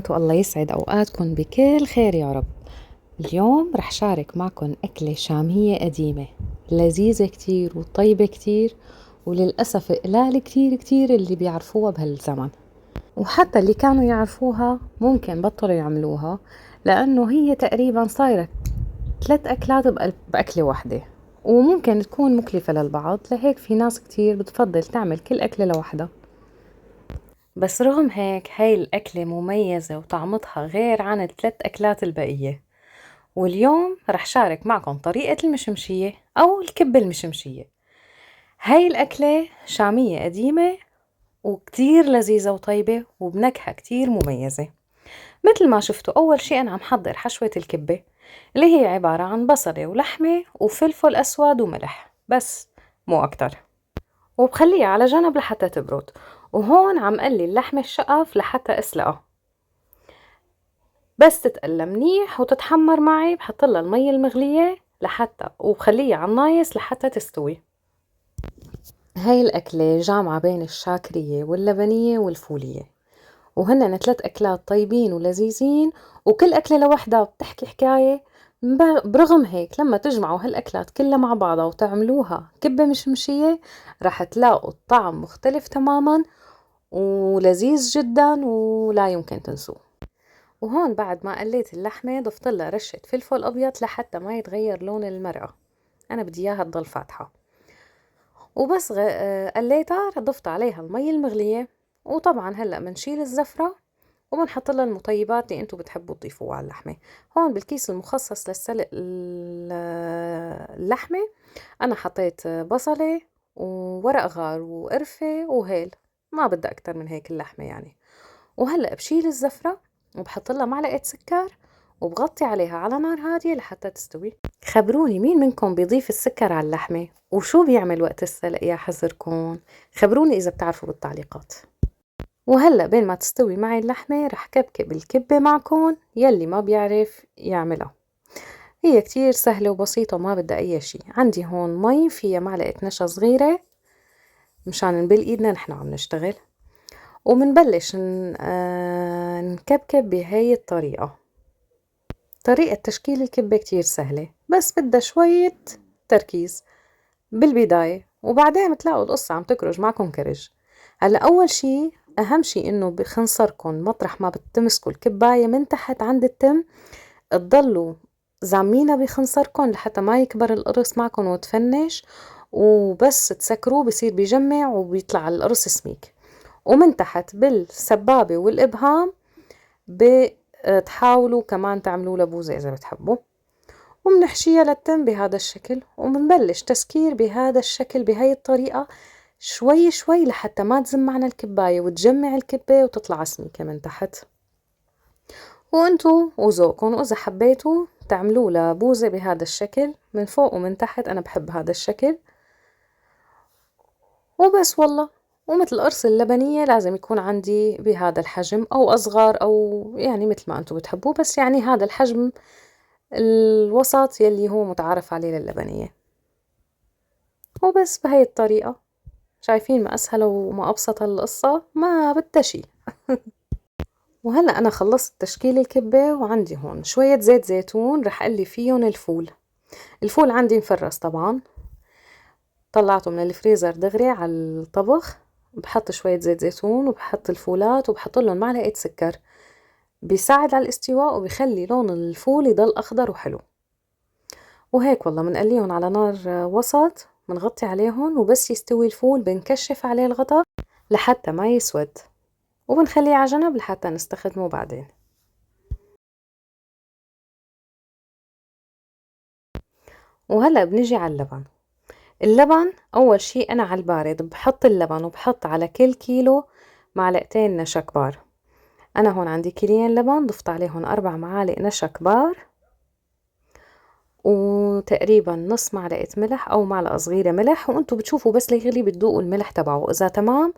الخيرات والله يسعد أوقاتكم بكل خير يا رب. اليوم رح شارك معكم أكلة شامية قديمة لذيذة كتير وطيبة كتير، وللأسف قلال كتير كتير اللي بيعرفوها بهالزمن، وحتى اللي كانوا يعرفوها ممكن بطلوا يعملوها لأنه هي تقريبا صايرة 3 أكلات بأكلة واحدة، وممكن تكون مكلفة للبعض، لهيك في ناس كتير بتفضل تعمل كل أكلة لوحدها. بس رغم هيك هاي الأكلة مميزة وطعمتها غير عن ال3 أكلات البقية. واليوم رح شارك معكم طريقة المشمشية أو الكبة المشمشية. هاي الأكلة شامية قديمة وكتير لذيذة وطيبة وبنكهة كتير مميزة. مثل ما شفتوا، أول شي أنا عم حضر حشوة الكبة اللي هي عبارة عن بصلة ولحمة وفلفل أسود وملح بس، مو أكتر، وبخليها على جنب لحتى تبرد. وهون عم قلي اللحمة الشقف لحتى اسلقها، بس تتقلى منيح وتتحمر معي بحطلها المي المغلية لحتى وبخليها على النايس لحتى تستوي. هاي الأكلة جامعة بين الشاكرية واللبنية والفولية، وهن 3 أكلات طيبين ولذيذين، وكل أكلة لوحدها بتحكي حكاية. برغم هيك لما تجمعوا هالأكلات كلها مع بعضها وتعملوها كبة مشمشية رح تلاقوا الطعم مختلف تماما ولذيذ جدا ولا يمكن تنسوه. وهون بعد ما قليت اللحمة ضفت لها رشة فلفل أبيض لحتى ما يتغير لون المرقة، أنا بدي إياها تضل فاتحة. وبس قليتها ضفت عليها المي المغلية، وطبعا هلأ منشيل الزفرة وبنحط لها المطيبات اللي انتو بتحبوا تضيفوها على اللحمة. هون بالكيس المخصص للسلق اللحمة أنا حطيت بصلة وورق غار وقرفة وهيل، ما بدي أكتر من هيك اللحمة يعني. وهلأ بشيل الزفرة وبحط لها معلقة سكر وبغطي عليها على نار هادية لحتى تستوي. خبروني مين منكم بيضيف السكر على اللحمة وشو بيعمل وقت السلق يا حذركم، خبروني إذا بتعرفوا بالتعليقات. وهلأ بين ما تستوي معي اللحمة رح كبكب الكبة معكم، يلي ما بيعرف يعملها هي كتير سهلة وبسيطة وما بدها أي شي. عندي هون مي فيها معلقة نشا صغيرة مشان نبل إيدنا نحن عم نشتغل، ومنبلش نكبكب بهاي الطريقة. طريقة تشكيل الكبة كتير سهلة بس بدها شوية تركيز بالبداية، وبعدين بتلاقوا القصة عم تكرج معكم كرج. هلا أول شي أهم شي إنه بخنصركم مطرح ما بتمسكوا الكباية من تحت عند التم تضلوا زامينها بخنصركم لحتى ما يكبر القرص معكم وتفنش، وبس تسكروه بصير بيجمع وبيطلع القرص سميك. ومن تحت بالسبابة والإبهام بتحاولوا كمان تعملوا له بوزة إذا بتحبوا، ومنحشيها للتم بهذا الشكل، ومنبلش تسكير بهذا الشكل بهاي الطريقة شوي شوي لحتى ما تزم معنا الكباية وتجمع الكبة وتطلع سميكة من تحت. وانتو وذوقكم، وإذا حبيتوا تعملوا له بوزة بهذا الشكل من فوق ومن تحت، أنا بحب هذا الشكل وبس والله. ومثل قرص اللبنية لازم يكون عندي بهذا الحجم أو أصغر أو يعني مثل ما أنتوا بتحبوا، بس يعني هذا الحجم الوسط يلي هو متعارف عليه للبنية. وبس بهاي الطريقة، شايفين ما أسهل وما أبسط القصة، ما بدها شي. وهلأ أنا خلصت تشكيل الكبة، وعندي هون شوية زيت زيتون رح أقلي فيهم الفول. الفول عندي مفرز طبعا، طلعته من الفريزر دغري على الطبخ. بحط شوية زيت زيتون وبحط الفولات وبحط لهم معلقة سكر، بيساعد على الاستواء وبيخلي لون الفول يضل أخضر وحلو. وهيك والله منقليهم على نار وسط، منغطي عليهم، وبس يستوي الفول بنكشف عليه الغطاء لحتى ما يسود، وبنخليه على جنب لحتى نستخدمه بعدين. وهلأ بنجي على اللبن. اللبن أول شي أنا على البارد بحط اللبن، وبحط على كل كيلو معلقتين نشا كبار. أنا هون عندي كيلين لبن ضفت عليهم 4 معالق نشا كبار، وتقريبا نص معلقة ملح أو معلقة صغيرة ملح، وانتوا بتشوفوا بس ليغلي بتذوقوا الملح تبعه، إذا تمام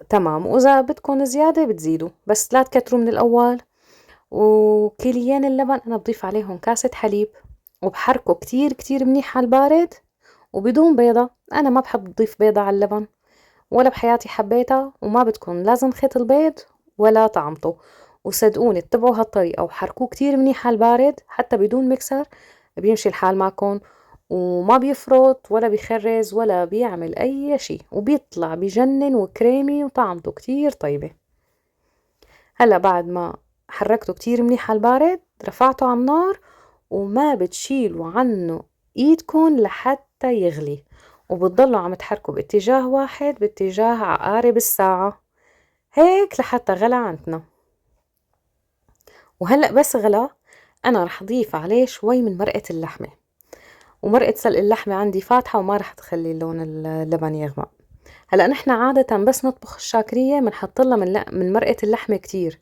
تمام، وإذا بدكم زيادة بتزيدوا بس لا تكتروا من الأول. وكيليين اللبن أنا بضيف عليهم كاسة حليب، وبحركه كتير كتير منيح على البارد وبدون بيضة. أنا ما بحب أضيف بيضة على اللبن ولا بحياتي حبيتها، وما بدكم لازم خيط البيض ولا طعمته. وصدقوني اتبعوا هالطريقة وحركوه كتير منيح على البارد حتى بدون مكسر، بيمشي الحال معكم وما بيفرط ولا بيخرز ولا بيعمل أي شي، وبيطلع بجنن وكريمي وطعمته كتير طيبة. هلأ بعد ما حركته كتير منيح على البارد رفعته على النار، وما بتشيلوا عنه ايدكن لحتى يغلي، وبتضلوا عم تحركوا باتجاه واحد باتجاه عقارب الساعة هيك لحتى غلى عندنا. وهلأ بس غلا أنا رح ضيف عليه شوي من مرقة اللحمة، ومرقة سلق اللحمة عندي فاتحة وما رح تخلي لون اللبن يغمق. هلأ نحن عادة بس نطبخ الشاكرية منحطلها من مرقة اللحمة كتير،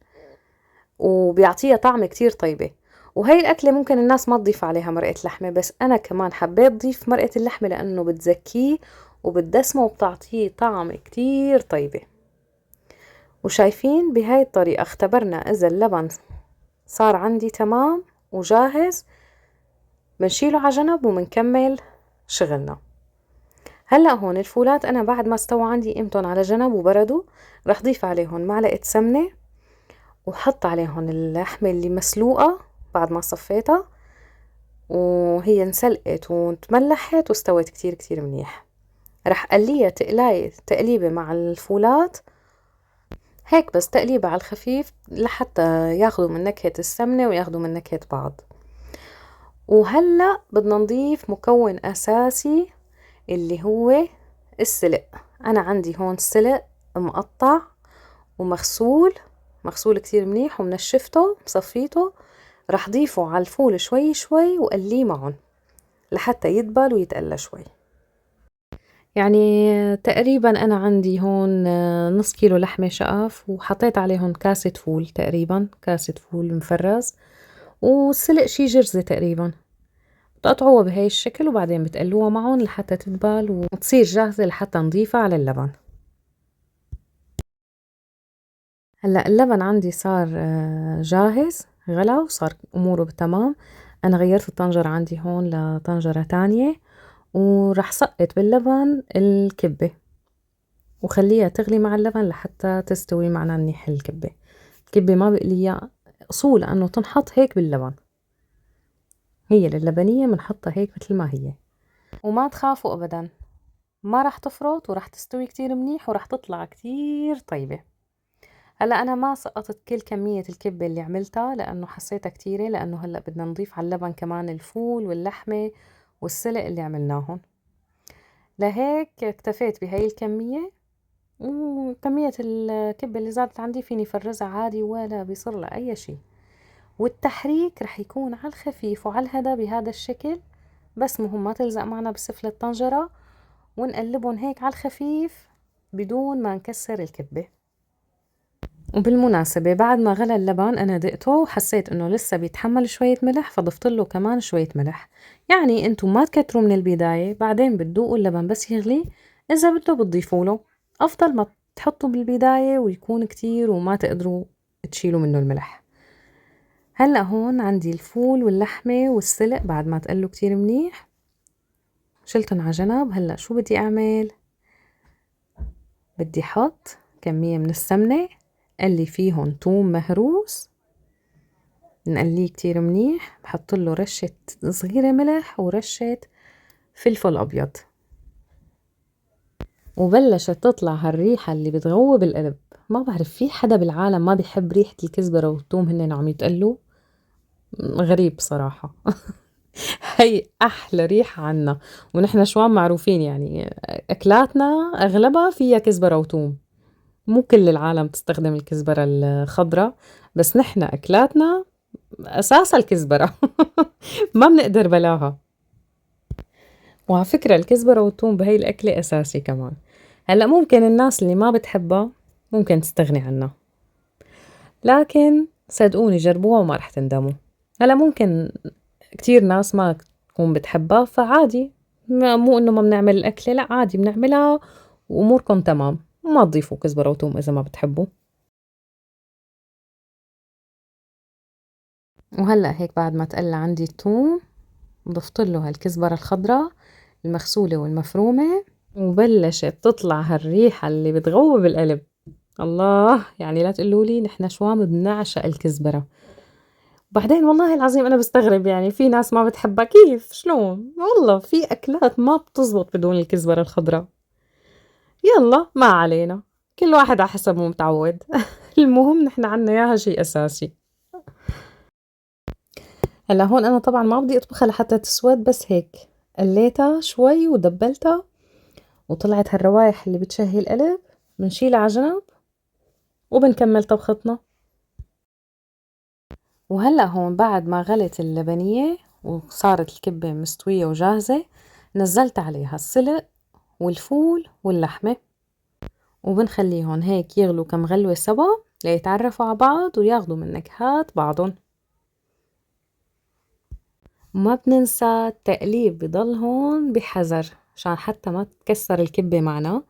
وبيعطيها طعم كتير طيبة. وهي الأكلة ممكن الناس ما تضيف عليها مرقة لحمة، بس أنا كمان حبيت ضيف مرقة اللحمة لأنه بتزكيه وبتدسمه وبتعطيه طعم كتير طيبة. وشايفين بهاي الطريقة اختبرنا إذا اللبن صار عندي تمام وجاهز، بنشيله على جنب ومنكمل شغلنا. هلأ هون الفولات أنا بعد ما استوى عندي قيمتهم على جنب وبردوا، رح ضيف عليهم معلقة سمنة وحط عليهم اللحمة اللي مسلوقة بعد ما صفيتها، وهي انسلقت وتملحت واستوت كتير كتير منيح. رح قليها تقليبة مع الفولات هيك، بس تقليبة على الخفيف لحتى ياخدوا من نكهة السمنة وياخدوا من نكهة بعض. وهلأ بدنا نضيف مكون أساسي اللي هو السلق. أنا عندي هون سلق مقطع ومغسول كتير منيح ومنشفته مصفيته، رح ضيفه على الفول شوي شوي وقليه معهم لحتى يدبل ويتقلى شوي. يعني تقريبا أنا عندي هون نص كيلو لحمة شقف، وحطيت عليهم كاسة فول، تقريبا كاسة فول مفرز، والسلق شي جرزة تقريبا. بتقطعوها بهاي الشكل وبعدين بتقلوها معهم لحتى تدبل وتصير جاهزة لحتى نضيفها على اللبن. هلأ اللبن عندي صار جاهز غلا وصار أموره بتمام. أنا غيرت الطنجرة عندي هون لطنجرة تانية، ورح سقط باللبن الكبة وخليها تغلي مع اللبن لحتى تستوي معنا منيح. الكبة ما بقليها أصول لأنه تنحط هيك باللبن، هي للبنية منحطها هيك مثل ما هي. وما تخافوا أبدا، ما رح تفرط ورح تستوي كتير منيح ورح تطلع كتير طيبة. هلأ أنا ما سقطت كل كمية الكبة اللي عملتها لأنه حسيتها كتيرة، لأنه هلأ بدنا نضيف على اللبن كمان الفول واللحمة والسلق اللي عملناهم. لهيك اكتفيت بهاي الكمية، وكمية الكبة اللي زادت عندي فيني فرزها عادي ولا بيصير لها أي شي. والتحريك رح يكون على الخفيف وعلى الهدى بهذا الشكل، بس مهم ما تلزق معنا بسفل الطنجرة، ونقلبهم هيك على الخفيف بدون ما نكسر الكبة. وبالمناسبة بعد ما غلى اللبن أنا دقته وحسيت إنه لسه بيتحمل شوية ملح، فضفت له كمان شوية ملح. يعني أنتم ما تكتروا من البداية، بعدين بتدوقوا اللبن بس يغلي، إذا بدو بتضيفوا له. أفضل ما تحطوا بالبداية ويكون كتير وما تقدروا تشيلوا منه الملح. هلأ هون عندي الفول واللحمة والسلق بعد ما تقلوا كتير منيح، شلتن على جنب. هلأ شو بدي أعمل؟ بدي حط كمية من السمنة، قلي فيهن توم مهروس، نقليه كتير منيح، بحط له رشة صغيرة ملح ورشة فلفل أبيض، وبلشت تطلع هالريحة اللي بتغوب القلب. ما بعرف في حدا بالعالم ما بيحب ريحة الكزبرة والثوم هن عم يتقلوا، غريب صراحة. هي أحلى ريحة عنا، ونحن شوان معروفين يعني أكلاتنا أغلبها فيها كزبرة وثوم. مو كل العالم تستخدم الكزبرة الخضراء، بس نحن أكلاتنا أساسا الكزبرة. ما بنقدر بلاها. وعلى فكرة الكزبرة والثوم بهي الأكلة أساسي كمان. هلأ ممكن الناس اللي ما بتحبها ممكن تستغني عنها، لكن صدقوني جربوها وما رح تندموا. هلأ ممكن كتير ناس ما تكون بتحبها، فعادي، مو إنه ما بنعمل الأكلة، لا عادي بنعملها وأموركم تمام، وما تضيفوا كزبرة وثوم إذا ما بتحبوا. وهلأ هيك بعد ما تقلى عندي الثوم ضفت له هالكزبرة الخضراء المغسولة والمفرومة، وبلشت تطلع هالريحة اللي بتغوب القلب. الله، يعني لا تقولوا لي نحن شوام بنعشق الكزبرة. بعدين والله العظيم أنا بستغرب، يعني في ناس ما بتحبها، كيف شلون؟ والله في أكلات ما بتزبط بدون الكزبرة الخضراء. يلا ما علينا، كل واحد على حسب ما متعود. المهم نحن عنا إياها شيء أساسي. هلا هون أنا طبعا ما بدي أطبخها لحتى تسود، بس هيك قليتها شوي ودبلتها وطلعت هالروايح اللي بتشهي القلب، بنشيلها على جنب وبنكمل طبختنا. وهلأ هون بعد ما غلت اللبنية وصارت الكبة مستوية وجاهزة، نزلت عليها السلق والفول واللحمة، وبنخليهم هيك يغلوا كم غلوة سوا ليتعرفوا على بعض وياخدوا من نكهات بعضهم. وما بننسى التقليب بضل هون بحذر عشان حتى ما تتكسر الكبة معنا،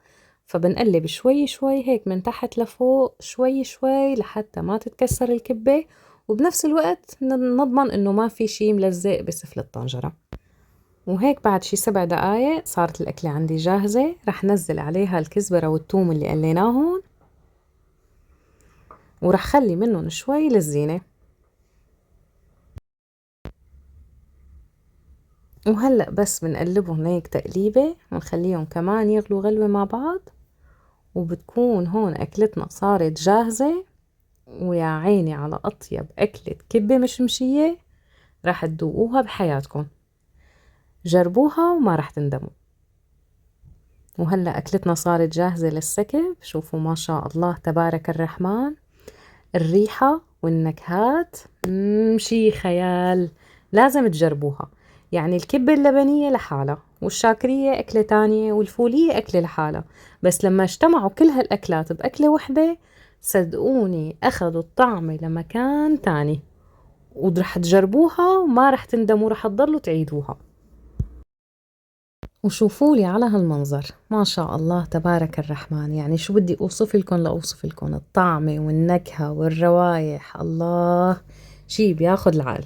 فبنقلب شوي شوي هيك من تحت لفوق شوي شوي لحتى ما تتكسر الكبة، وبنفس الوقت نضمن انه ما في شي ملزق بسفل الطنجرة. وهيك بعد شي 7 دقايق صارت الأكلة عندي جاهزة. رح نزل عليها الكزبرة والثوم اللي قليناهم، ورح خلي منهم شوي للزينة. وهلأ بس بنقلبهم هيك تقليبة ونخليهم كمان يغلوا غلوة مع بعض، وبتكون هون أكلتنا صارت جاهزة. ويا عيني على أطيب أكلة كبة مشمشية راح تدوقوها بحياتكم، جربوها وما راح تندموا. وهلأ أكلتنا صارت جاهزة للسكب، شوفوا ما شاء الله تبارك الرحمن، الريحة والنكهات شي خيال. لازم تجربوها. يعني الكبة اللبنية لحالها، والشاكرية أكلة تانية، والفولية أكلة لحالها، بس لما اجتمعوا كل هالأكلات بأكلة وحدة صدقوني أخذوا الطعم لمكان تاني، ورح تجربوها وما رح تندموا، رح تضلوا تعيدوها. وشوفوا لي على هالمنظر، ما شاء الله تبارك الرحمن، يعني شو بدي أوصف لكم لأوصف لكم الطعمة والنكهة والروايح، الله شي بياخد العقل.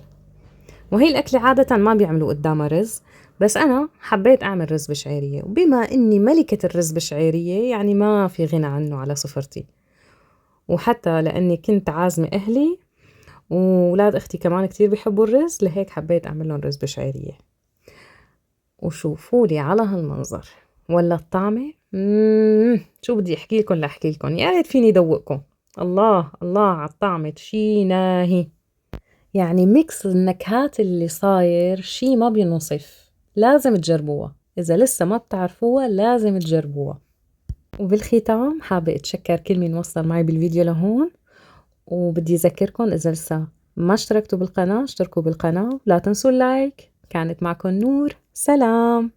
وهي الأكلة عادة ما بيعملوا قدامها رز، بس أنا حبيت أعمل رز بشعيرية، وبما إني ملكة الرز بشعيرية يعني ما في غنى عنه على سفرتي. وحتى لأني كنت عازمة أهلي وولاد أختي كمان كتير بيحبوا الرز، لهيك حبيت أعمل لهم رز بشعيرية. وشوفوا لي على هالمنظر، ولا الطعمة شو بدي أحكي لكم لأحكي لكم، يا ريت فيني دوقكم. الله الله على الطعمة، شي ناهي، يعني ميكس النكهات اللي صاير شي ما بينوصف. لازم تجربوها، إذا لسه ما بتعرفوها لازم تجربوها. وبالختام حابة أتشكر كل مين وصل معي بالفيديو لهون، وبدي أذكركم إذا لسه ما اشتركتوا بالقناة اشتركوا بالقناة، لا تنسوا اللايك. كانت معكم نور، سلام.